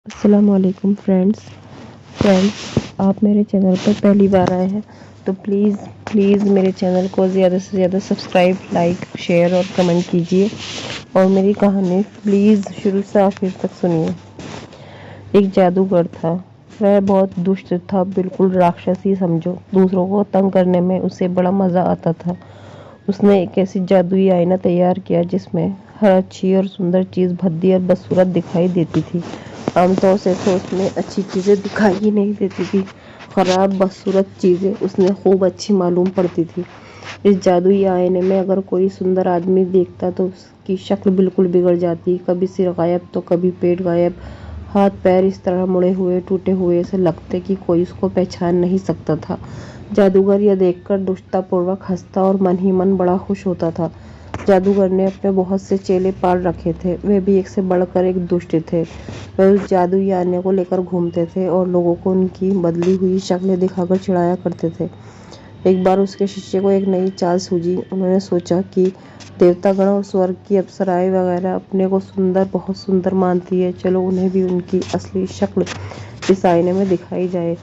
अस्सलामुअलैकुम फ्रेंड्स, आप मेरे चैनल पर पहली बार आए हैं तो प्लीज़ मेरे चैनल को ज़्यादा से ज़्यादा सब्सक्राइब, लाइक, शेयर और कमेंट कीजिए और मेरी कहानी प्लीज़ शुरू से आखिर तक सुनिए। एक जादूगर था। वह बहुत दुष्ट था, बिल्कुल राक्षसी समझो। दूसरों को तंग करने में उसे बड़ा मज़ा आता था। उसने एक ऐसी जादुई आईना तैयार किया जिसमें हर अच्छी और सुंदर चीज़ भद्दी और बदसूरत दिखाई देती थी। आमतौर से तो उसमें अच्छी चीज़ें दिखाई ही नहीं देती थी। खराब बदसूरत चीज़ें उसने खूब अच्छी मालूम पड़ती थी। इस जादुई आईने में अगर कोई सुंदर आदमी देखता तो उसकी शक्ल बिल्कुल बिगड़ जाती। कभी सिर गायब तो कभी पेट गायब। हाथ पैर इस तरह मुड़े हुए टूटे हुए से लगते कि कोई उसको पहचान नहीं सकता था। जादूगर यह देखकर दुष्टतापूर्वक हंसता और मन ही मन बड़ा खुश होता था। जादूगर ने अपने बहुत से चेले पाल रखे थे। वे भी एक से बढ़कर एक दुष्ट थे। वे उस जादुई आने को लेकर घूमते थे और लोगों को उनकी बदली हुई शक्लें दिखाकर चिढ़ाया करते थे। एक बार उसके शिष्य को एक नई चाल सूझी। उन्होंने सोचा कि देवतागण और स्वर्ग की अप्सराएं वगैरह अपने को बहुत सुंदर मानती है, चलो उन्हें भी उनकी असली शक्ल इस आईने में दिखाई जाए।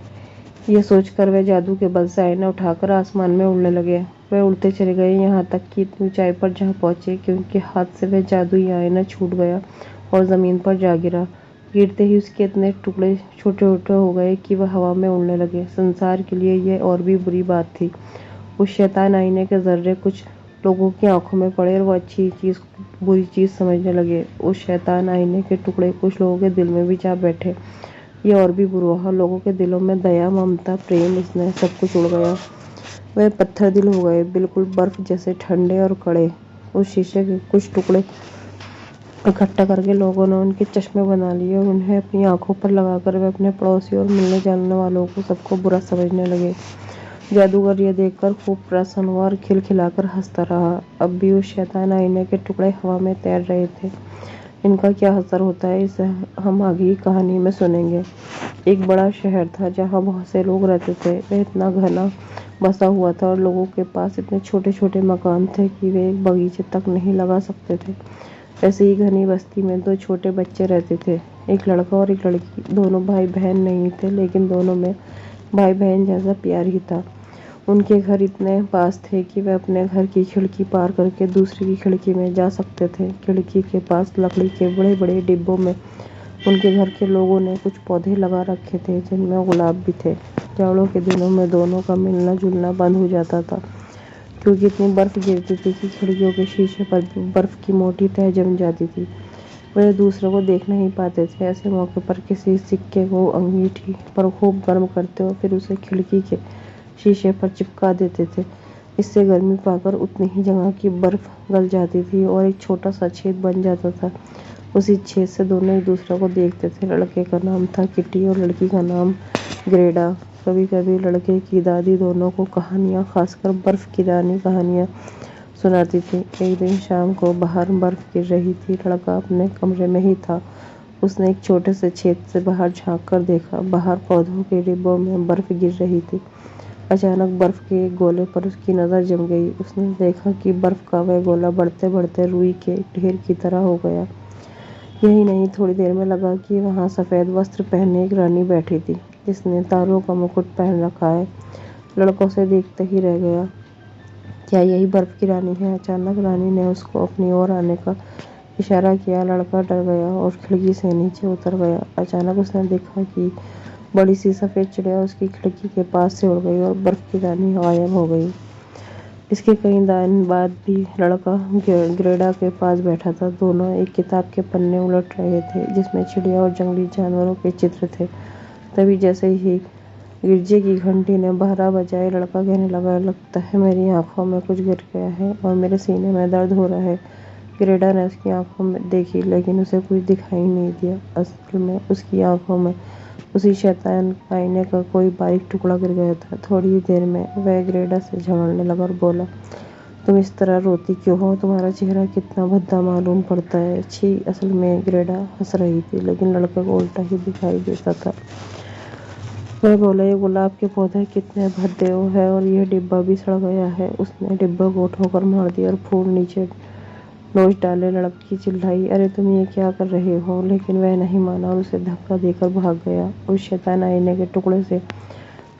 यह सोचकर वे जादू के बल से आईना उठाकर आसमान में उड़ने लगे। वे उड़ते चले गए, यहाँ तक कि इतनी ऊंचाई पर जा पहुंचे कि उनके हाथ से वह जादुई आईना छूट गया और जमीन पर जा गिरा। गिरते ही उसके इतने टुकड़े छोटे छोटे हो गए कि वह हवा में उड़ने लगे। संसार के लिए यह और भी बुरी बात थी। उस शैतान आईने के जर्रे कुछ लोगों की आंखों में पड़े और वो अच्छी चीज बुरी चीज समझने लगे। उस शैतान आईने के टुकड़े कुछ लोगों के दिल में भी जा बैठे। ये और भी बुरा हुआ। लोगों के दिलों में दया, ममता, प्रेम, स्नेह सब कुछ उड़ गया। वे पत्थर दिल हो गए, बिल्कुल बर्फ जैसे ठंडे और कड़े। उस शीशे के कुछ टुकड़े इकट्ठा करके लोगों ने उनके चश्मे बना लिए और उन्हें अपनी आंखों पर लगाकर वे अपने पड़ोसी और मिलने जाने वालों को सबको बुरा समझने लगे। जादूगर ये देखकर खूब प्रसन्न हुआ और खिलखिलाकर हंसता रहा। अब भी उस शैतान आईने के टुकड़े हवा में तैर रहे थे। इनका क्या असर होता है इसे हम आगे की कहानी में सुनेंगे। एक बड़ा शहर था जहाँ बहुत से लोग रहते थे। वह इतना घना बसा हुआ था और लोगों के पास इतने छोटे छोटे मकान थे कि वे एक बगीचे तक नहीं लगा सकते थे। ऐसे ही घनी बस्ती में दो छोटे बच्चे रहते थे, एक लड़का और एक लड़की। दोनों भाई बहन नहीं थे, लेकिन दोनों में भाई बहन जैसा प्यार ही था। उनके घर इतने पास थे कि वे अपने घर की खिड़की पार करके दूसरी की खिड़की में जा सकते थे। खिड़की के पास लकड़ी के बड़े बड़े डिब्बों में उनके घर के लोगों ने कुछ पौधे लगा रखे थे जिनमें गुलाब भी थे। जाड़ों के दिनों में दोनों का मिलना जुलना बंद हो जाता था, क्योंकि इतनी बर्फ गिरती थी कि खिड़कियों के शीशे पर भी बर्फ की मोटी तह जम जाती थी। वे दूसरों को देख नहीं पाते थे। ऐसे मौके पर किसी सिक्के को अंगीठी पर खूब गर्म करते और फिर उसे खिड़की के शीशे पर चिपका देते थे। इससे गर्मी पाकर उतनी ही जगह की बर्फ गल जाती थी और एक छोटा सा छेद बन जाता था। उसी छेद से दोनों एक दूसरे को देखते थे। लड़के का नाम था किटी और लड़की का नाम ग्रेडा। कभी कभी लड़के की दादी दोनों को कहानियाँ, खासकर बर्फ की रानी कहानियाँ सुनाती थी। एक दिन शाम को बाहर बर्फ गिर रही थी। लड़का अपने कमरे में ही था। उसने एक छोटे से छेद से बाहर झांक कर देखा। बाहर पौधों के डिब्बों में बर्फ गिर रही थी। अचानक बर्फ के एक गोले पर उसकी नज़र जम गई। उसने देखा कि बर्फ का वह गोला बढ़ते बढ़ते रुई के ढेर की तरह हो गया। यही नहीं, थोड़ी देर में लगा कि वहाँ सफ़ेद वस्त्र पहने एक रानी बैठी थी, जिसने तारों का मुकुट पहन रखा है। लड़का उसे देखते ही रह गया। क्या यही बर्फ की रानी है? अचानक रानी ने उसको अपनी ओर आने का इशारा किया। लड़का डर गया और खिड़की से नीचे उतर गया। अचानक उसने देखा कि बड़ी सी सफ़ेद चिड़िया उसकी खिड़की के पास से उड़ गई और बर्फ की रानी गायब हो गई। इसके कई दिन बाद भी लड़का ग्रेडा के पास बैठा था। दोनों एक किताब के पन्ने उलट रहे थे जिसमें चिड़िया और जंगली जानवरों के चित्र थे। तभी जैसे ही गिरजे की घंटी ने 12 बजाए, लड़का कहने लगा, लगता है मेरी आंखों में कुछ गिर गया है और मेरे सीने में दर्द हो रहा है। ग्रेडा ने उसकी आंखों में देखी, लेकिन उसे कुछ दिखाई नहीं दिया। असल में उसकी आंखों में उसी शैतान आईने का कोई बारीक टुकड़ा गिर गया था। थोड़ी ही देर में वह ग्रेडा से झगड़ने लगा और बोला, तुम इस तरह रोती क्यों हो? तुम्हारा चेहरा कितना भद्दा मालूम पड़ता है। छी! असल में ग्रेडा हंस रही थी, लेकिन लड़के को उल्टा ही दिखाई देता था। वह बोला, ये गुलाब के पौधे कितने भद्दे हैं और यह डिब्बा भी सड़ गया है। उसने डिब्बे को उठाकर मार दिया और फूल नीचे नोच डाले। लड़की चिल्लाई, अरे तुम ये क्या कर रहे हो? लेकिन वह नहीं माना और उसे धक्का देकर भाग गया। उस शैतान आईने के टुकड़े से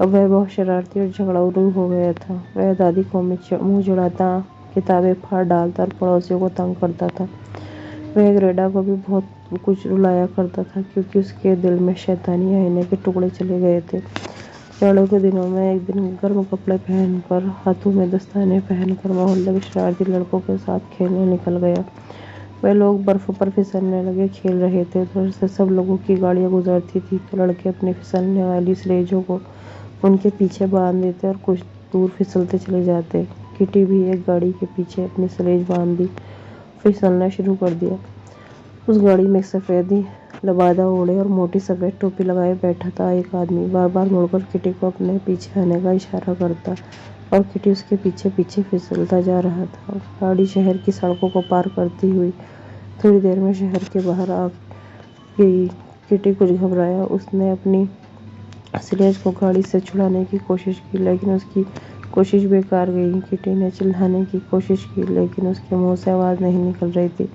अब वह बहुत शरारती और झगड़ालू हो गया था। वह दादी को मुंह चिढ़ाता, किताबें फाड़ डालता और पड़ोसियों को तंग करता था। वह ग्रेडा को भी बहुत कुछ रुलाया करता था, क्योंकि उसके दिल में शैतानी आईने के टुकड़े चले गए थे। जाड़ों के दिनों में एक दिन गर्म कपड़े पहनकर, हाथों में दस्ताने पहनकर मोहल्ले के शरारती लड़कों के साथ खेलने निकल गया। वह लोग बर्फ पर फिसलने लगे, खेल रहे थे। उधर से सब लोगों की गाड़ियां गुजरती थी तो लड़के अपनी फिसलने वाली स्लेजों को उनके पीछे बांध देते और कुछ दूर फिसलते चले जाते। किटी भी एक गाड़ी के पीछे अपनी स्लेज बांध दी, फिसलना शुरू कर दिया। उस गाड़ी में एक सफेद लबादा ओढ़े और मोटी सफेद टोपी लगाए बैठा था एक आदमी। बार बार मुड़कर किटी को अपने पीछे आने का इशारा करता और किटी उसके पीछे पीछे फिसलता जा रहा था। गाड़ी शहर की सड़कों को पार करती हुई थोड़ी देर में शहर के बाहर आ गई। किटी कुछ घबराया। उसने अपनी स्लेज को गाड़ी से छुड़ाने की कोशिश की, लेकिन उसकी कोशिश बेकार गई। किटी ने चिल्लाने की कोशिश की, लेकिन उसके मुंह से आवाज नहीं निकल रही थी।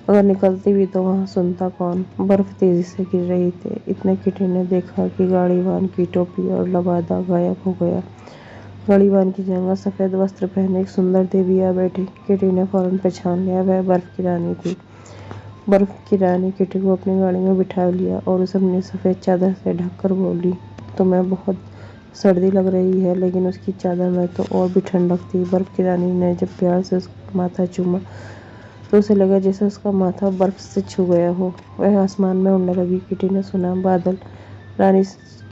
अगर निकलती भी तो वहां सुनता कौन? बर्फ तेजी से गिर रही थी। इतने किटी ने देखा कि गाड़ीवान की टोपी और लबादा गायब हो गया। गाड़ीवान की जगह सफेद वस्त्र पहने एक सुंदर देवी आ बैठी। किटी ने फौरन पहचान लिया, वह बर्फ की रानी थी। बर्फ की रानी किटी को अपनी गाड़ी में बिठा लिया और उसे अपनी सफेद चादर से ढककर बोली, तुम्हें बहुत सर्दी लग रही है। लेकिन उसकी चादर में तो और भी ठंडक थी। बर्फ की रानी ने जब प्यार से उसका माथा चूमा तो उसे लगा जैसे उसका माथा बर्फ से छू गया हो। वह आसमान में उड़ने लगी। किटी ने सुना बादल रानी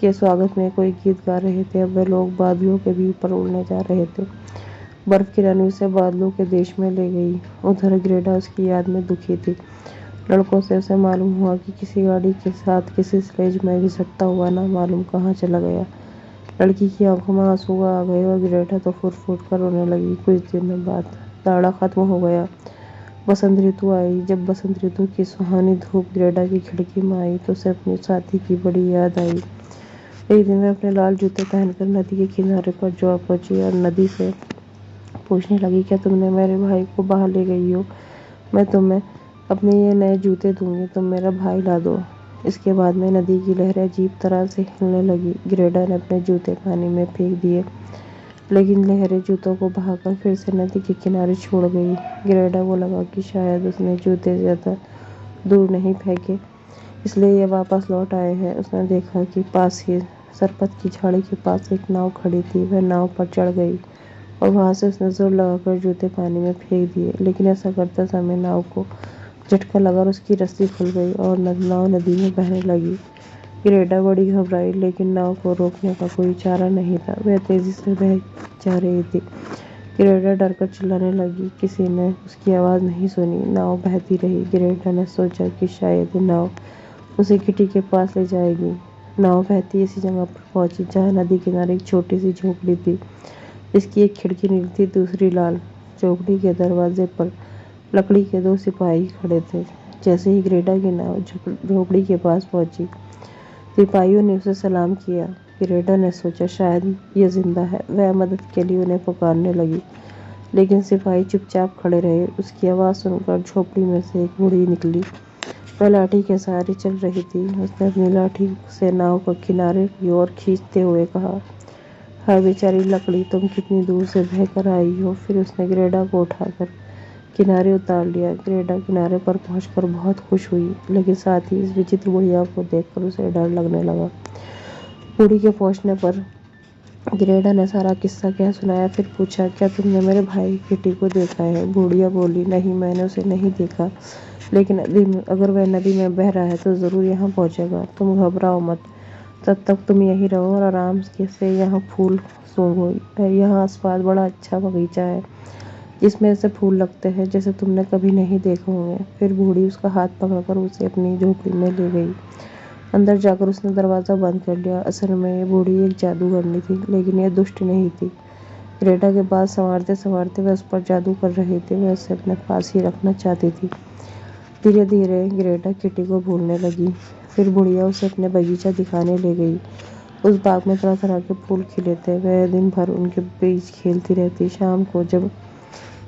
के स्वागत में कोई गीत गा रहे थे। अब वे लोग बादलों के भी ऊपर उड़ने जा रहे थे। बर्फ की रानी उसे बादलों के देश में ले गई। उधर ग्रेडा उसकी याद में दुखी थी। लड़कों से उसे मालूम हुआ कि किसी गाड़ी के साथ किसी स्लेज में घिसटता हुआ ना मालूम कहाँ चला गया। लड़की की आंखों में आंसू आ गए और ग्रेडा तो फुट फुट कर रोने लगी। कुछ दिनों बाद दाड़ा खत्म हो गया। बसंत ऋतु आई। जब बसंत ऋतु की सुहानी धूप ग्रेडा की खिड़की में आई तो उसे अपनी साथी की बड़ी याद आई। एक दिन वह अपने लाल जूते पहनकर नदी के किनारे पर जा पहुंची और नदी से पूछने लगी, क्या तुमने मेरे भाई को बाहर ले गई हो? मैं तुम्हें अपने ये नए जूते दूंगी, तुम मेरा भाई ला दो। इसके बाद में नदी की लहरें अजीब तरह से हिलने लगी। ग्रेडा ने अपने जूते पानी में फेंक दिए, लेकिन लहरें जूतों को बहाकर फिर से नदी के किनारे छोड़ गई। ग्रेडा को लगा कि शायद उसने जूते ज्यादा दूर नहीं फेंके, इसलिए ये वापस लौट आए हैं। उसने देखा कि पास ही सरपत की झाड़ी के पास एक नाव खड़ी थी। वह नाव पर चढ़ गई और वहां से उसने जोर लगाकर जूते पानी में फेंक दिए, लेकिन ऐसा करते समय नाव को झटका लगा और उसकी रस्सी खुल गई और नाव नदी में बहने लगी। ग्रेडा बड़ी घबराई, लेकिन नाव को रोकने का कोई चारा नहीं था। वह तेजी से बह जा रही थी। ग्रेडा डरकर चिल्लाने लगी। किसी ने उसकी आवाज नहीं सुनी। नाव बहती रही। ग्रेडा ने सोचा कि शायद नाव उसे किटी के पास ले जाएगी। नाव बहती ऐसी जगह पर पहुंची जहां नदी किनारे एक छोटी सी झोपड़ी थी, जिसकी एक खिड़की नीली थी, दूसरी लाल। झोपड़ी के दरवाजे पर लकड़ी के दो सिपाही खड़े थे। जैसे ही ग्रेडा की नाव झोपड़ी के पास पहुंची, सिपाहियों ने उसे सलाम किया। ग्रेडा ने सोचा शायद ये जिंदा है। वह मदद के लिए उन्हें पुकारने लगी, लेकिन सिपाही चुपचाप खड़े रहे। उसकी आवाज सुनकर झोपड़ी में से एक बूढ़ी निकली। वह लाठी के सहारे चल रही थी। उसने अपनी लाठी से नाव को किनारे की ओर खींचते हुए कहा, हाय बेचारी लकड़ी, तुम कितनी दूर से बहकर आई हो। फिर उसने ग्रेडा को उठाकर किनारे उतार लिया। ग्रेडा किनारे पर पहुंचकर बहुत खुश हुई, लेकिन साथ ही इस विचित्र बुढ़िया को देखकर उसे डर लगने लगा। बूढ़ी के पहुंचने पर ग्रेडा ने सारा किस्सा कह सुनाया। फिर पूछा, क्या तुमने मेरे भाई किटी को देखा है? बुढ़िया बोली, नहीं, मैंने उसे नहीं देखा, लेकिन अगर वह नदी में बह रहा है तो जरूर यहाँ पहुंचेगा। तुम घबराओ मत, तब तक तुम यहीं रहो और आराम से यहाँ फूल सूंघो। यहाँ आसपास बड़ा अच्छा बगीचा है, जिसमें ऐसे फूल लगते हैं जैसे तुमने कभी नहीं देखे होंगे। फिर बूढ़ी उसका हाथ पकड़कर उसे अपनी झोपड़ी में ले गई। अंदर जाकर उसने दरवाजा बंद कर लिया। असल में ये बूढ़ी एक जादूगरनी थी, लेकिन यह दुष्ट नहीं थी। ग्रेडा के बाल संवारते संवारते वह उस पर जादू कर रही थी। वह उसे अपने पास ही रखना चाहती थी। धीरे धीरे ग्रेडा किटी को भूलने लगी। फिर बुढ़िया उसे अपने बगीचा दिखाने ले गई। उस बाग में तरह तरह के फूल खिले थे। वह दिन भर उनके बीच खेलती रहती। शाम को जब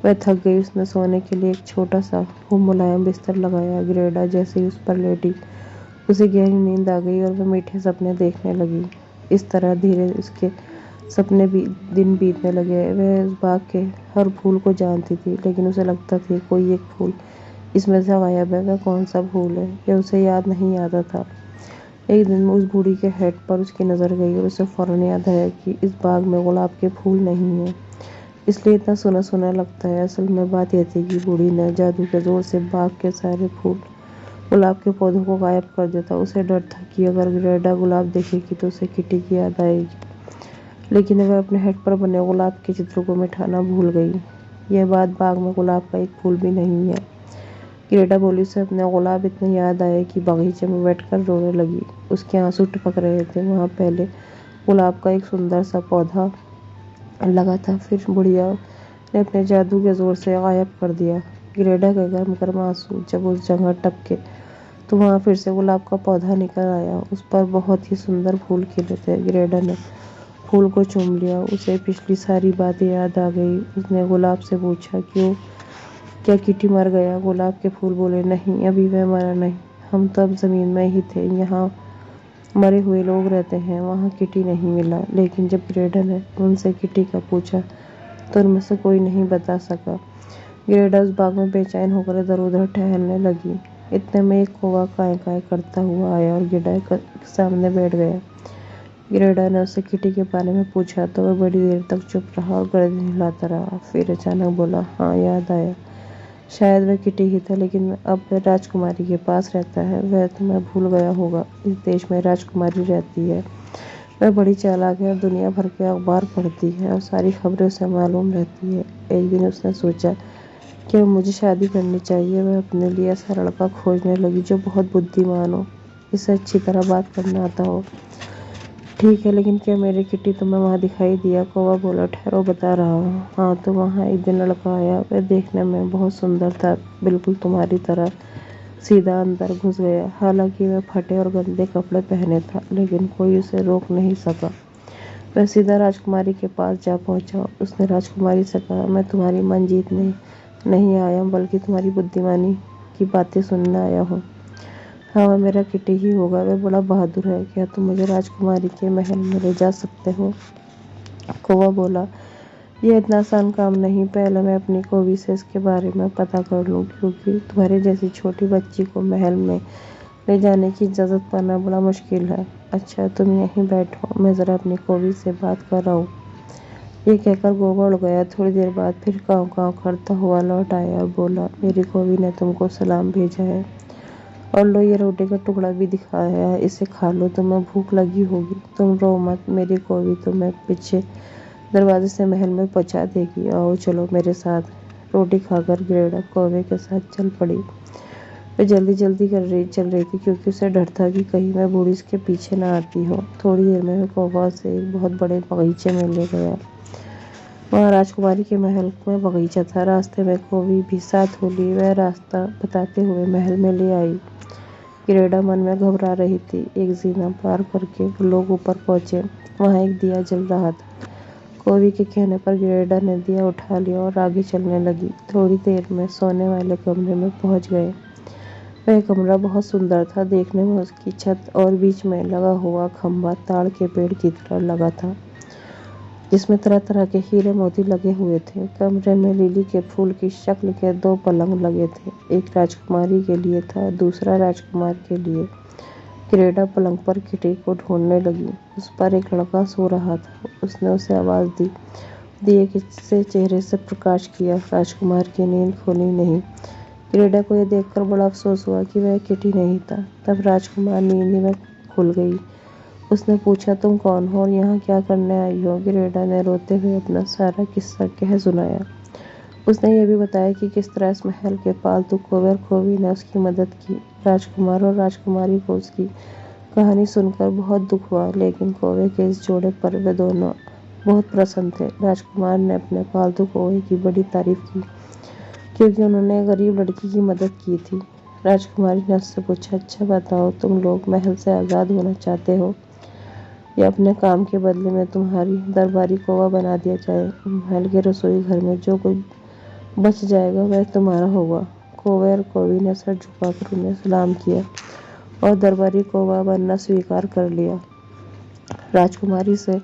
वह थक गई। उसने सोने के लिए एक छोटा सा वो मुलायम बिस्तर लगाया। गिरेडा जैसे ही उस पर लेटी, उसे गहरी नींद आ गई और वह मीठे सपने देखने लगी। इस तरह धीरे उसके सपने भी दिन बीतने लगे। वह उस बाग के हर फूल को जानती थी, लेकिन उसे लगता था कोई एक फूल इसमें से गायब है। वह कौन सा फूल है, यह उसे याद नहीं आता था। एक दिन उस बूढ़ी के हेड पर उसकी नज़र गई और उसे फौरन याद आया कि इस बाग में गुलाब के फूल नहीं हैं, इसलिए इतना सुना सुना लगता है। असल में बात यह थी कि बूढ़ी ने जादू के जोर से बाग के सारे फूल गुलाब के पौधों को गायब कर दिया था। उसे डर था कि अगर ग्रेडा गुलाब देखेगी तो उसे किटी की याद आएगी, लेकिन वह अपने हेड पर बने गुलाब के चित्र को मिटाना भूल गई। यह बात बाग में गुलाब का एक फूल भी नहीं है। ग्रेडा बोली, उसे अपने गुलाब इतने याद आए कि बगीचे में बैठकर रोने लगी। उसके आंसू टपक रहे थे। वहाँ पहले गुलाब का एक सुंदर सा पौधा लगा था, फिर बुढ़िया ने अपने जादू के जोर से गायब कर दिया। ग्रेडा के गर्म गर्म आंसू जब उस जगह टपके तो वहाँ फिर से गुलाब का पौधा निकल आया। उस पर बहुत ही सुंदर फूल खिले थे। ग्रेडा ने फूल को चूम लिया। उसे पिछली सारी बातें याद आ गई। उसने गुलाब से पूछा, क्यों, क्या किटी मर गया? गुलाब के फूल बोले, नहीं, अभी वह मरा नहीं। हम तो अब जमीन में ही थे। यहाँ मरे हुए लोग रहते हैं। वहाँ किटी नहीं मिला। लेकिन जब ग्रेडा ने उनसे किटी का पूछा तो उनमें से कोई नहीं बता सका। ग्रेडा उस बाग में बेचैन होकर इधर उधर टहलने लगी। इतने में एक कौवा काए काए करता हुआ आया और ग्रेडा के सामने बैठ गया। ग्रेडा ने उससे किटी के बारे में पूछा तो वह बड़ी देर तक चुप रहा और गर्दन हिलाता रहा। फिर अचानक बोला, हाँ, याद आया। शायद वह किटी ही था, लेकिन अब वह राजकुमारी के पास रहता है। वह तुम्हें भूल गया होगा। इस देश में राजकुमारी रहती है। वह बड़ी चालाक है और दुनिया भर के अखबार पढ़ती है और सारी खबरें उसे मालूम रहती है। एक दिन उसने सोचा कि अब मुझे शादी करनी चाहिए। वह अपने लिए ऐसा लड़का खोजने लगी जो बहुत बुद्धिमान हो, इसे अच्छी तरह बात करना आता हो। ठीक है, लेकिन क्या मेरी किटी तुम्हें वहाँ दिखाई दिया? कौवा बोला, ठहरो, बता रहा हूँ। हाँ, तो वहाँ एक दिन लड़का आया। वह देखने में बहुत सुंदर था, बिल्कुल तुम्हारी तरह। सीधा अंदर घुस गया। हालांकि वह फटे और गंदे कपड़े पहने था, लेकिन कोई उसे रोक नहीं सका। वह सीधा राजकुमारी के पास जा पहुंचा। उसने राजकुमारी से कहा, मैं तुम्हारी मन जीतने नहीं आया, बल्कि तुम्हारी बुद्धिमानी की बातें सुनने आया हूँ। हाँ, वह मेरा किटी ही होगा। वह बड़ा बहादुर है। क्या तुम मुझे राजकुमारी के महल में ले जा सकते हो? कौवा बोला, यह इतना आसान काम नहीं। पहले मैं अपनी कौवी से इसके बारे में पता कर लूँ, क्योंकि तुम्हारे जैसी छोटी बच्ची को महल में ले जाने की इजाज़त पाना बड़ा मुश्किल है। अच्छा, तुम यहीं बैठो, मैं ज़रा अपनी कौवी से बात कर रहा हूँ। ये कहकर कौवा उड़ गया। थोड़ी देर बाद फिर काँव काँव करता हुआ लौट आया और बोला, मेरी कौवी ने तुमको सलाम भेजा है, और लो, ये रोटी का टुकड़ा भी दिखाया है, इसे खा लो, तुम्हें भूख लगी होगी। तुम रो मत, मेरी कौवी तुम्हें पीछे दरवाजे से महल में पहुंचा देगी। आओ, चलो मेरे साथ। रोटी खाकर ग्रेडा कौवे के साथ चल पड़ी। वह जल्दी जल्दी चल रही थी, क्योंकि उसे डर था कि कहीं वह बूढ़ी उसके पीछे न आती हो। थोड़ी देर में वह कौवा उसे एक बहुत बड़े बगीचे में ले गया। वहाँ राजकुमारी के महल में बगीचा था। रास्ते में कौवी भी साथ हो ली। वह रास्ता बताते हुए महल में ले आई। ग्रेडा मन में घबरा रही थी। एक जीना पार करके वो लोग ऊपर पहुंचे। वहाँ एक दिया जल रहा था। कौवी के कहने पर ग्रेडा ने दिया उठा लिया और आगे चलने लगी। थोड़ी देर में सोने वाले कमरे में पहुंच गए। वह कमरा बहुत सुंदर था। देखने में उसकी छत और बीच में लगा हुआ खंभा ताड़ के पेड़ की तरह लगा था, जिसमें तरह तरह के हीरे मोती लगे हुए थे। कमरे में लिली के फूल की शक्ल के 2 पलंग लगे थे। एक राजकुमारी के लिए था, दूसरा राजकुमार के लिए। ग्रेडा पलंग पर किटी को ढूंढने लगी। उस पर एक लड़का सो रहा था। उसने उसे आवाज़ दी। दिए से चेहरे से प्रकाश किया। राजकुमार की नींद खुली नहीं। ग्रेडा को यह देखकर बड़ा अफसोस हुआ कि वह किटी नहीं था। तब राजकुमार नींद में खुल गई। उसने पूछा, तुम कौन हो और यहाँ क्या करने आई हो? ग्रेडा ने रोते हुए अपना सारा किस्सा कह सुनाया। उसने यह भी बताया कि किस तरह इस महल के पालतू कौवे और कौवी ने उसकी मदद की। राजकुमार और राजकुमारी को उसकी कहानी सुनकर बहुत दुख हुआ, लेकिन कौवे के इस जोड़े पर वे दोनों बहुत प्रसन्न थे। राजकुमार ने अपने पालतू कौवे की बड़ी तारीफ की, क्योंकि उन्होंने गरीब लड़की की मदद की थी। राजकुमारी ने उससे पूछा, अच्छा बताओ, तुम लोग महल से आज़ाद होना चाहते हो या अपने काम के बदले में तुम्हारी दरबारी कौवा बना दिया जाए? महल के रसोई घर में जो कुछ बच जाएगा वह तुम्हारा होगा। कौवे और कौवी ने सर झुकाकर उन्हें सलाम किया और दरबारी कौवा बनना स्वीकार कर लिया। राजकुमारी से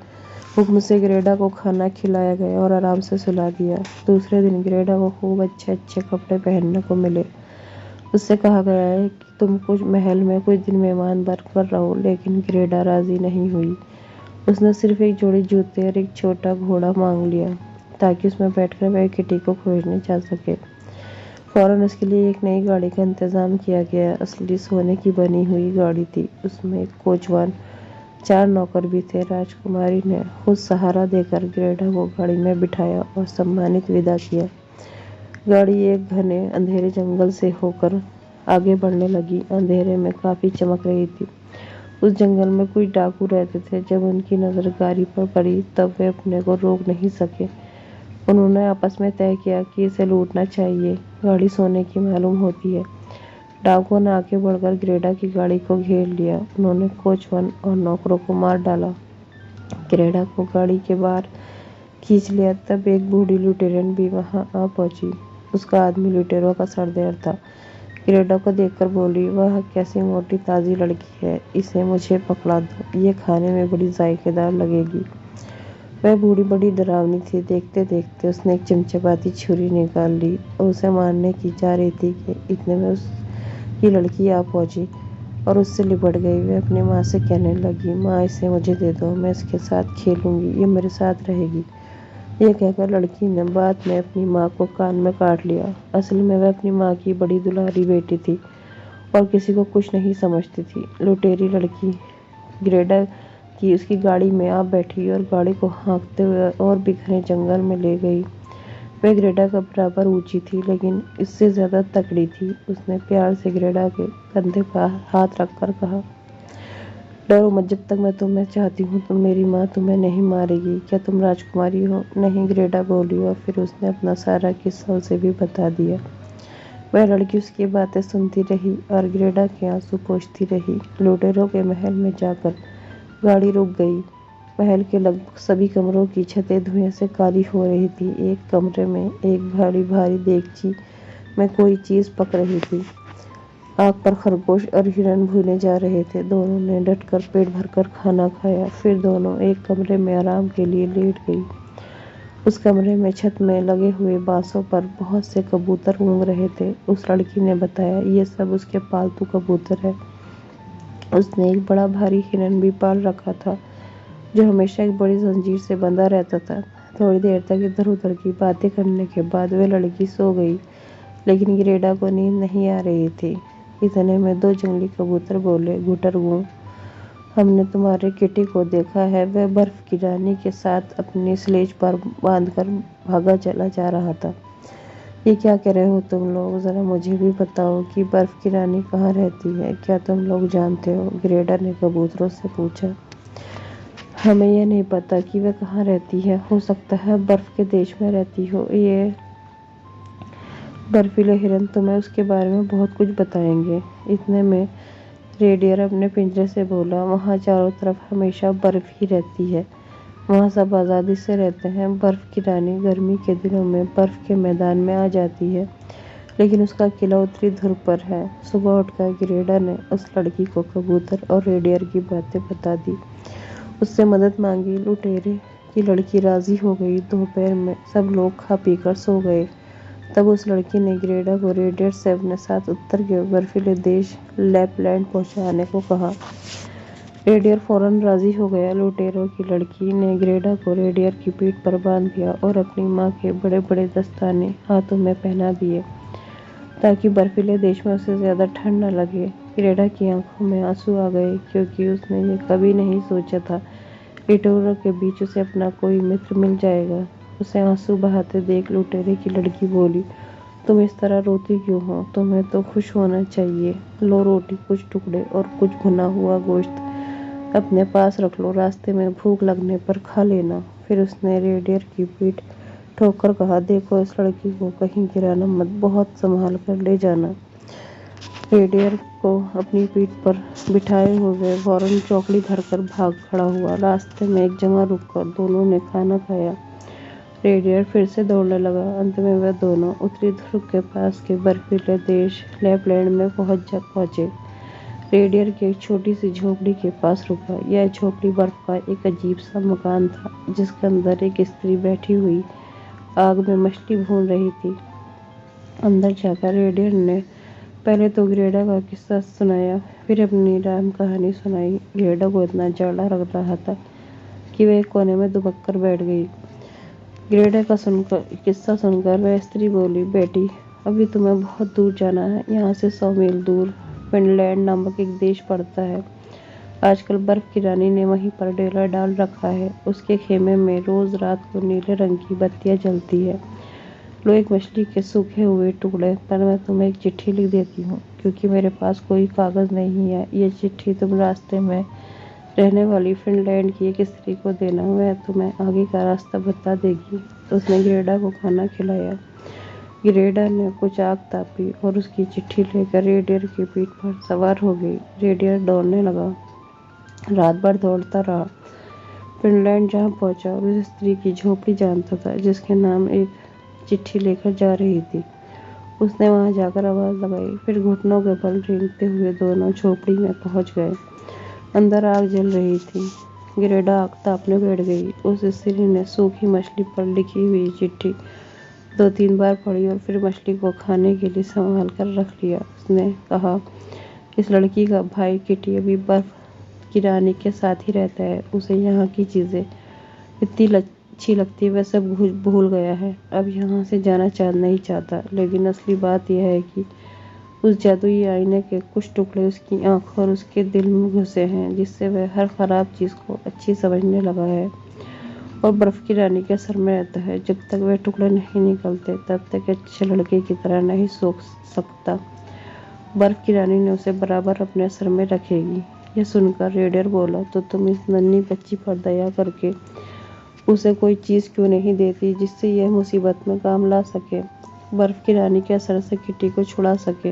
हुक्म से ग्रेडा को खाना खिलाया गया और आराम से सुला दिया। दूसरे दिन ग्रेडा को खूब अच्छे अच्छे कपड़े पहनने को मिले। उससे कहा गया है कि तुम कुछ महल में कुछ दिन मेहमान बनकर रहो, लेकिन ग्रेडा राजी नहीं हुई। उसने सिर्फ एक जोड़ी जूते और एक छोटा घोड़ा मांग लिया ताकि उसमें बैठकर वह किटी को खोजने जा सके। फौरन उसके लिए एक नई गाड़ी का इंतजाम किया गया। असली सोने की बनी हुई गाड़ी थी। उसमें एक कोचवान, 4 नौकर भी थे। राजकुमारी ने खुद सहारा देकर ग्रेडा को गाड़ी में बिठाया और सम्मानित विदा किया। गाड़ी एक घने अंधेरे जंगल से होकर आगे बढ़ने लगी। अंधेरे में काफी चमक रही थी। उस जंगल में कुछ डाकू रहते थे। जब उनकी नजर गाड़ी पर पड़ी तब वे अपने को रोक नहीं सके। उन्होंने आपस में तय किया कि इसे लूटना चाहिए। गाड़ी सोने की मालूम होती है। डाकुओं ने आगे बढ़कर ग्रेडा की गाड़ी को घेर लिया। उन्होंने कोचवान और नौकरों को मार डाला। ग्रेडा को गाड़ी के बाहर खींच लिया। तब एक बूढ़ी लुटेरन भी वहां आ पहुंची। उसका आदमी लुटेरों का सरदार था। ग्रेडा को देखकर बोली, वह कैसी मोटी ताजी लड़की है, इसे मुझे पकड़ा दो, ये खाने में बड़ी जायकेदार लगेगी। वह बूढ़ी बड़ी डरावनी थी। देखते देखते उसने एक चमचमाती छुरी निकाल ली और उसे मारने की जा रही थी कि इतने में उसकी लड़की आ पहुंची और उससे लिपट गई। वह अपनी माँ से कहने लगी, माँ इसे मुझे दे दो, मैं इसके साथ खेलूंगी, ये मेरे साथ रहेगी। यह कहकर लड़की ने बाद में अपनी माँ को कान में काट लिया। असल में वह अपनी माँ की बड़ी दुलारी बेटी थी और किसी को कुछ नहीं समझती थी। लुटेरी लड़की ग्रेडा की उसकी गाड़ी में आ बैठी और गाड़ी को हाँकते हुए और भी घने जंगल में ले गई। वह ग्रेडा का बराबर ऊंची थी, लेकिन इससे ज्यादा तकड़ी थी। उसने प्यार से ग्रेडा के कंधे पर हाथ रखकर कहा, डरो मत, जब तक मैं तुम्हें चाहती हूँ तो मेरी माँ तुम्हें नहीं मारेगी। क्या तुम राजकुमारी हो? नहीं, ग्रेडा बोली और फिर उसने अपना सारा किस्सा उसे भी बता दिया। वह लड़की उसकी बातें सुनती रही और ग्रेडा के आंसू पोंछती रही। लुटेरों के महल में जाकर गाड़ी रुक गई। महल के लगभग सभी कमरों की छतें धुएं से काली हो रही थी। एक कमरे में एक भारी भारी देगची में कोई चीज पक रही थी। आग पर खरगोश और हिरन भूने जा रहे थे। दोनों ने डटकर पेट भरकर खाना खाया। फिर दोनों एक कमरे में आराम के लिए लेट गई। उस कमरे में छत में लगे हुए बांसों पर बहुत से कबूतर घूम रहे थे। उस लड़की ने बताया, ये सब उसके पालतू कबूतर है। उसने एक बड़ा भारी हिरन भी पाल रखा था जो हमेशा एक बड़ी जंजीर से बंधा रहता था। थोड़ी देर तक इधर उधर की बातें करने के बाद वह लड़की सो गई, लेकिन ग्रेडा को नींद नहीं आ रही थी। इतने में 2 जंगली कबूतर बोले, घुटर गूं, हमने तुम्हारे किटी को देखा है। वह बर्फ की रानी के साथ अपनी स्लेज पर बांधकर भागा चला जा रहा था। ये क्या कह रहे हो तुम लोग? जरा मुझे भी बताओ कि बर्फ की रानी कहाँ रहती है। क्या तुम लोग जानते हो? ग्रेडा ने कबूतरों से पूछा। हमें यह नहीं पता कि वह कहाँ रहती है। हो सकता है बर्फ के देश में रहती हो। ये बर्फीले हिरन तुम्हें उसके बारे में बहुत कुछ बताएंगे। इतने में रेडियर अपने पिंजरे से बोला, वहाँ चारों तरफ हमेशा बर्फ ही रहती है। वहाँ सब आज़ादी से रहते हैं। बर्फ की रानी गर्मी के दिनों में बर्फ के मैदान में आ जाती है, लेकिन उसका किला उत्तरी ध्रुव पर है। सुबह उठकर ग्रेडा ने उस लड़की को कबूतर और रेडियर की बातें बता दी। उससे मदद मांगी। लुटेरे की लड़की राजी हो गई। दोपहर में सब लोग खा पीकर सो गए। तब उस लड़की ने ग्रेडा को रेडियर से अपने साथ उत्तर के बर्फीले देश लैपलैंड पहुंचाने को कहा। रेडियर फौरन राजी हो गया। लुटेरों की लड़की ने ग्रेडा को रेडियर की पीठ पर बांध दिया और अपनी माँ के बड़े बड़े दस्ताने हाथों में पहना दिए ताकि बर्फीले देश में उसे ज्यादा ठंड न लगे। ग्रेडा की आंखों में आंसू आ गए, क्योंकि उसने ये कभी नहीं सोचा था लुटेरों के बीच उसे अपना कोई मित्र मिल जाएगा। उसे आंसू बहाते देख लुटेरे की लड़की बोली, तुम इस तरह रोती क्यों हो? तुम्हें तो खुश होना चाहिए। लो रोटी, कुछ टुकड़े और कुछ भुना हुआ गोश्त अपने पास रख लो, रास्ते में भूख लगने पर खा लेना। फिर उसने रेडियर की पीठ ठोककर कहा, देखो इस लड़की को कहीं गिराना मत, बहुत संभाल कर ले जाना। रेडियर को अपनी पीठ पर बिठाए हुए फौरन चौकड़ी धरकर भाग खड़ा हुआ। रास्ते में एक जगह रुककर दोनों ने खाना खाया। रेडियर फिर से दौड़ने लगा। अंत में वह दोनों उत्तरी ध्रुव के पास के बर्फीले देश लैपलैंड में पहुंचे। रेडियर की एक छोटी सी झोपड़ी के पास रुका। यह झोपड़ी बर्फ का एक अजीब सा मकान था, जिसके अंदर एक स्त्री बैठी हुई आग में मछली भून रही थी। अंदर जाकर रेडियर ने पहले तो ग्रेडा का किस्सा सुनाया, फिर अपनी राम कहानी सुनाई। ग्रेडा को इतना जाड़ा लग रहा था कि वह एक कोने में दुबक कर बैठ गई। ग्रेडा का किस्सा सुनकर वह स्त्री बोली, बेटी, अभी तुम्हें बहुत दूर जाना है। यहाँ से 100 मील दूर फिनलैंड नामक एक देश पड़ता है। आजकल बर्फ की रानी ने वहीं पर डेरा डाल रखा है। उसके खेमे में रोज रात को नीले रंग की बत्तियां जलती है। लो, एक मछली के सूखे हुए टुकड़े पर मैं तुम्हें एक चिट्ठी लिख देती हूँ, क्योंकि मेरे पास कोई कागज नहीं है। ये चिट्ठी तुम रास्ते में रहने वाली फिनलैंड की एक स्त्री को देना, वह तुम्हें आगे का रास्ता बता देगी। उसने ग्रेडा को खाना खिलाया। ग्रेडा ने कुछ आग तापी और उसकी चिट्ठी लेकर रेडियर की पीठ पर सवार हो गई। रेडियर दौड़ने लगा, रात भर दौड़ता रहा। फिनलैंड जहाँ पहुंचा और उस स्त्री की झोपड़ी जानता था, जिसके नाम एक चिट्ठी लेकर जा रही थी। उसने वहां जाकर आवाज लगाई। फिर घुटनों के बल रेंगते हुए दोनों झोपड़ी में पहुंच गए। अंदर आग जल रही थी। ग्रेडा आग तापने बैठ गई। उस स्त्री ने सूखी मछली पर लिखी हुई चिट्ठी 2-3 बार पढ़ी और फिर मछली को खाने के लिए संभाल कर रख लिया। उसने कहा, इस लड़की का भाई किटी अभी बर्फ की रानी के साथ ही रहता है। उसे यहाँ की चीजें इतनी अच्छी लगती है, वह सब भूल गया है। अब यहाँ से जाना नहीं चाहता। लेकिन असली बात यह है कि उस जादुई आईने के कुछ टुकड़े उसकी आंखों और उसके दिल में घुसे हैं, जिससे वह हर खराब चीज को अच्छी समझने लगा है और बर्फ की रानी के असर में रहता है। जब तक वह टुकड़े नहीं निकलते, तब तक अच्छे लड़के की तरह नहीं सोच सकता। बर्फ की रानी ने उसे बराबर अपने असर में रखेगी। यह सुनकर रेडियर बोला, तो तुम इस नन्ही बच्ची पर दया करके उसे कोई चीज क्यों नहीं देती, जिससे यह मुसीबत में काम ला सके, बर्फ की रानी के असर से किटी को छुड़ा सके।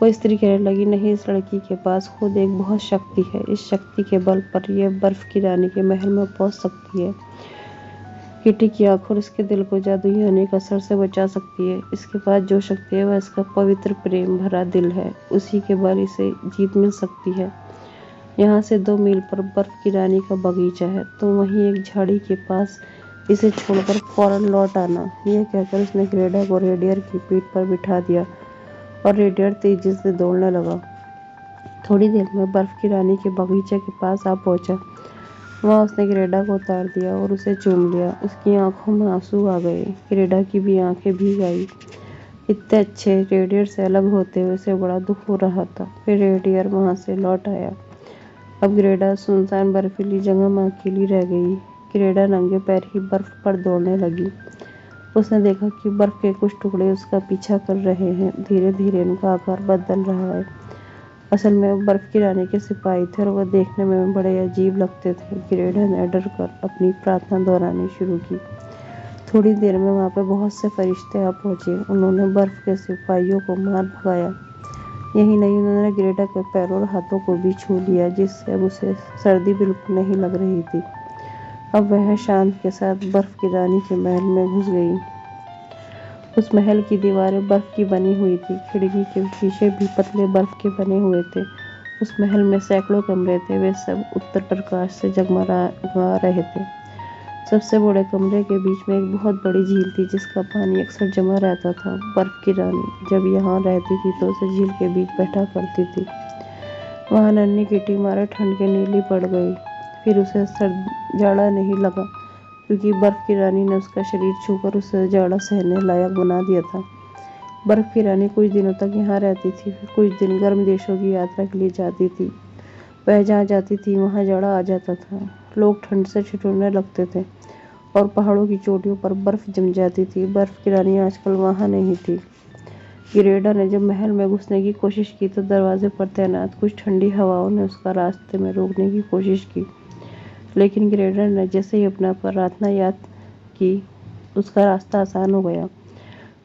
वो स्त्री कहने लगी, नहीं, इस लड़की के पास खुद एक बहुत शक्ति है। इस शक्ति के बल पर यह बर्फ की रानी के महल में पहुंच सकती है। किटी की आंख और इसके दिल को जादुई आने के असर से बचा सकती है। इसके पास जो शक्ति है वह इसका पवित्र प्रेम भरा दिल है। उसी के बल इसे जीत मिल सकती है। यहाँ से 2 मील पर बर्फ की रानी का बगीचा है। तुम वहीं एक झाड़ी के पास इसे छोड़कर फौरन लौट आना। यह कहकर उसने ग्रेडा को रेडियर की पीठ पर बिठा दिया और रेडियर तेजी से दौड़ने लगा। थोड़ी देर में बर्फ की रानी के बगीचे के पास आ पहुंचा। वहां उसने ग्रेडा को उतार दिया और उसे चूम लिया। उसकी आंखों में आंसू आ गए। ग्रेडा की भी आंखें भीग आई। इतने अच्छे रेडियर से अलग होते हुए उसे बड़ा दुख हो रहा था। फिर रेडियर वहां से लौट आया। अब ग्रेडा सुनसान बर्फीली जगह में अकेली रह गई। ग्रेडा नंगे पैर ही बर्फ पर दौड़ने लगी। उसने देखा कि बर्फ के कुछ टुकड़े उसका पीछा कर रहे हैं। धीरे धीरे उनका आकार बदल रहा है। असल में वो बर्फ की रानी के सिपाही थे और वह देखने में बड़े अजीब लगते थे। ग्रेडा ने डर कर अपनी प्रार्थना दोहरानी शुरू की। थोड़ी देर में वहां पर बहुत से फरिश्ते आ पहुंचे। उन्होंने बर्फ के सिपाहियों को मार भगाया। यही नहीं, उन्होंने ग्रेडा के पैरों और हाथों को भी छू लिया, जिससे अब उसे सर्दी बिल्कुल नहीं लग रही थी। अब वह शांत के साथ बर्फ की रानी के महल में घुस गई। उस महल की दीवारें बर्फ की बनी हुई थी। खिड़की के शीशे भी पतले बर्फ के बने हुए थे। उस महल में सैकड़ों कमरे थे। वे सब उत्तर प्रकाश से जगमगा रहे थे। सबसे बड़े कमरे के बीच में एक बहुत बड़ी झील थी, जिसका पानी अक्सर जमा रहता था। बर्फ की रानी जब यहाँ रहती थी तो उसे झील के बीच बैठा करती थी। वहाँ नन्ही किटी मारे ठंड के नीली पड़ गई। फिर उसे जाड़ा नहीं लगा, क्योंकि बर्फ की रानी ने उसका शरीर छूकर उसे जाड़ा सहने लायक बना दिया था। बर्फ की रानी कुछ दिनों तक यहाँ रहती थी। फिर कुछ दिन गर्म देशों की यात्रा के लिए जाती थी। वह जहाँ जाती थी वहाँ जाड़ा आ जाता था। लोग ठंड से ठिठुरने लगते थे और पहाड़ों की चोटियों पर बर्फ जम जाती थी। बर्फ की रानी आजकल वहाँ नहीं थी। ग्रेडा ने जब महल में घुसने की कोशिश की तो दरवाजे पर तैनात कुछ ठंडी हवाओं ने उसका रास्ते में रोकने की कोशिश की। लेकिन ग्रेडा ने जैसे ही अपना प्रार्थना याद की, उसका रास्ता आसान हो गया।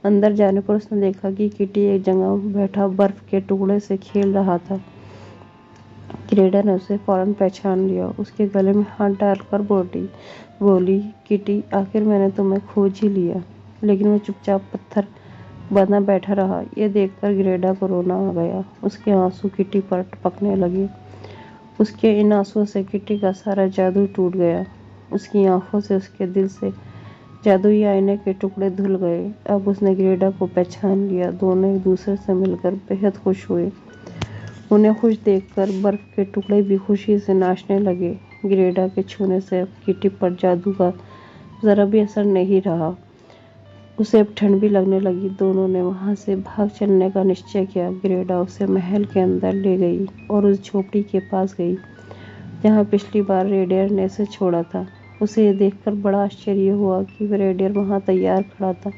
अंदर जाने पर उसने देखा कि किटी एक जगह बैठा बर्फ के टुकड़े से खेल रहा था। ग्रेडा ने उसे फौरन पहचान लिया। उसके गले में हाथ डालकर बोली, किटी, आखिर मैंने तुम्हें खोज ही लिया। लेकिन वो चुपचाप पत्थर बना बैठा रहा। ये देखकर ग्रेडा को रोना आ गया। उसके आंसू किटी पर टपकने लगे। उसके इन आंसुओं से किटी का सारा जादू टूट गया। उसकी आंखों से, उसके दिल से जादुई आईने के टुकड़े धुल गए। अब उसने ग्रेडा को पहचान लिया। दोनों एक दूसरे से मिलकर बेहद खुश हुए। उन्हें खुश देखकर बर्फ के टुकड़े भी खुशी से नाचने लगे। ग्रेडा के छूने से अब किटी पर जादू का जरा भी असर नहीं रहा। उसे अब ठंड भी लगने लगी। दोनों ने वहां से भाग चलने का निश्चय किया। ग्रेडा उसे महल के अंदर ले गई और उस झोपड़ी के पास गई जहाँ पिछली बार रेडियर ने उसे छोड़ा था। उसे ये देखकर बड़ा आश्चर्य हुआ कि वह रेडियर वहाँ तैयार खड़ा था।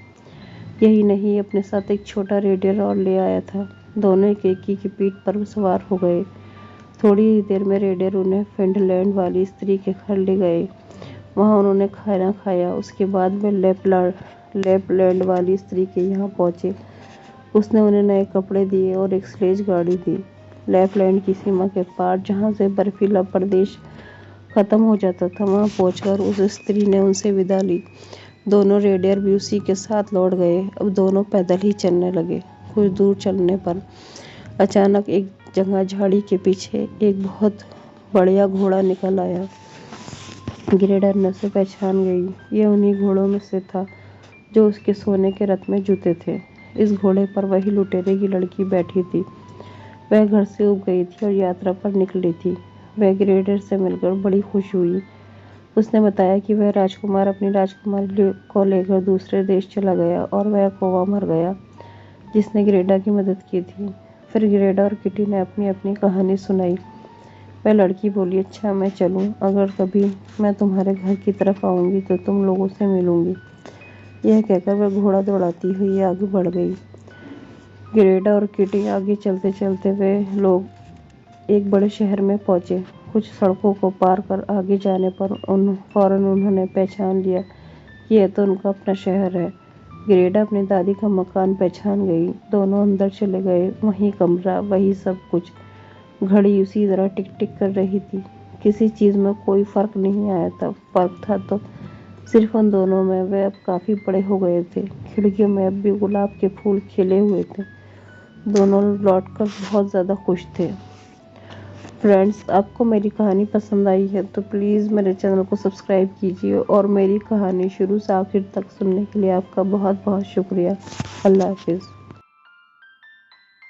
यही नहीं, अपने साथ एक छोटा रेडियर और ले आया था। दोनों एक की पीठ पर सवार हो गए। थोड़ी ही देर में रेडियर उन्हें फिनलैंड वाली स्त्री के घर ले गए। वहाँ उन्होंने खाना खाया। उसके बाद वे लैपलैंड वाली स्त्री के यहाँ पहुँचे। उसने उन्हें नए कपड़े दिए और एक स्लेज गाड़ी दी। लैपलैंड की सीमा के पार, जहाँ से बर्फीला प्रदेश खत्म हो जाता था, वहाँ पहुंचकर उस स्त्री ने उनसे विदा ली। दोनों रेडियर भी उसी के साथ लौट गए। अब दोनों पैदल ही चलने लगे। कुछ दूर चलने पर अचानक एक जगह झाड़ी के पीछे एक बहुत बढ़िया घोड़ा निकल आया। ग्रेडा ने उसे पहचान गई। यह उन्हीं घोड़ों में से था जो उसके सोने के रथ में जुते थे। इस घोड़े पर वही लुटेरे की लड़की बैठी थी। वह घर से उब गई थी और यात्रा पर निकली थी। वह ग्रेडर से मिलकर बड़ी खुश हुई। उसने बताया कि वह राजकुमार अपनी राजकुमारी को लेकर दूसरे देश चला गया और वह कौवा मर गया जिसने ग्रेडा की मदद की थी। फिर ग्रेडा और किटी ने अपनी अपनी कहानी सुनाई। वह लड़की बोली, अच्छा मैं चलूं? अगर कभी मैं तुम्हारे घर की तरफ आऊंगी तो तुम लोगों से मिलूंगी। यह कहकर वह घोड़ा दौड़ाती हुई आगे बढ़ गई। ग्रेडा और किटी आगे चलते चलते वे लोग एक बड़े शहर में पहुंचे। कुछ सड़कों को पार कर आगे जाने पर फौरन उन्होंने पहचान लिया कि यह तो उनका अपना शहर है। ग्रेडा अपनी दादी का मकान पहचान गई। दोनों अंदर चले गए। वही कमरा, वही सब कुछ। घड़ी उसी तरह टिक टिक कर रही थी। किसी चीज में कोई फर्क नहीं आया था। फर्क था तो सिर्फ उन दोनों में। वे अब काफी बड़े हो गए थे। खिड़कियों में अब भी गुलाब के फूल खिले हुए थे। दोनों लौटकर बहुत ज्यादा खुश थे। फ्रेंड्स, आपको मेरी कहानी पसंद आई है तो प्लीज़ मेरे चैनल को सब्सक्राइब कीजिए और मेरी कहानी शुरू से आखिर तक सुनने के लिए आपका बहुत बहुत शुक्रिया। अल्लाह हाफिज़।